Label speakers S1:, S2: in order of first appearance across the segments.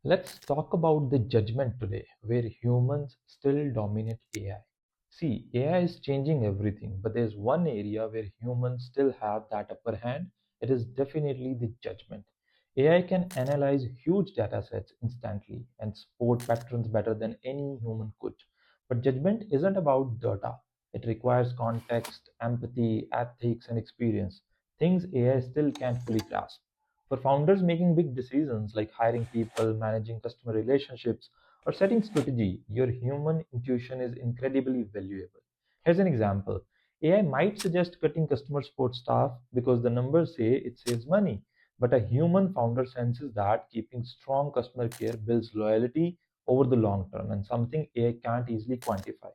S1: Let's talk about the judgment today, where humans still dominate AI. See, AI is changing everything, but there's one area where humans still have that upper hand. It is definitely the judgment. AI can analyze huge data sets instantly and spot patterns better than any human could. But judgment isn't about data, it requires context, empathy, ethics, and experience, things AI still can't fully grasp. For founders making big decisions like hiring people, managing customer relationships, or setting strategy, your human intuition is incredibly valuable. Here's an example. AI might suggest cutting customer support staff because the numbers say it saves money, but a human founder senses that keeping strong customer care builds loyalty over the long term and something AI can't easily quantify.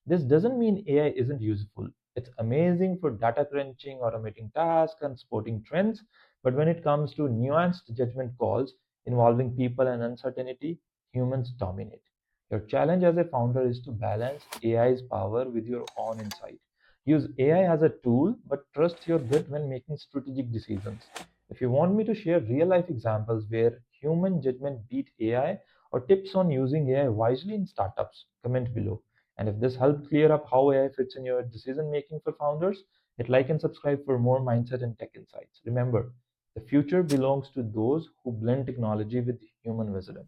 S1: This doesn't mean AI isn't useful. It's amazing for data crunching, automating tasks, and spotting trends, but when it comes to nuanced judgment calls involving people and uncertainty, humans dominate. Your challenge as a founder is to balance AI's power with your own insight. Use AI as a tool, but trust your gut when making strategic decisions. If you want me to share real life examples where human judgment beat AI or tips on using AI wisely in startups, comment below. And if this helped clear up how AI fits in your decision making for founders, hit like and subscribe for more mindset and tech insights. Remember, the future belongs to those who blend technology with human wisdom.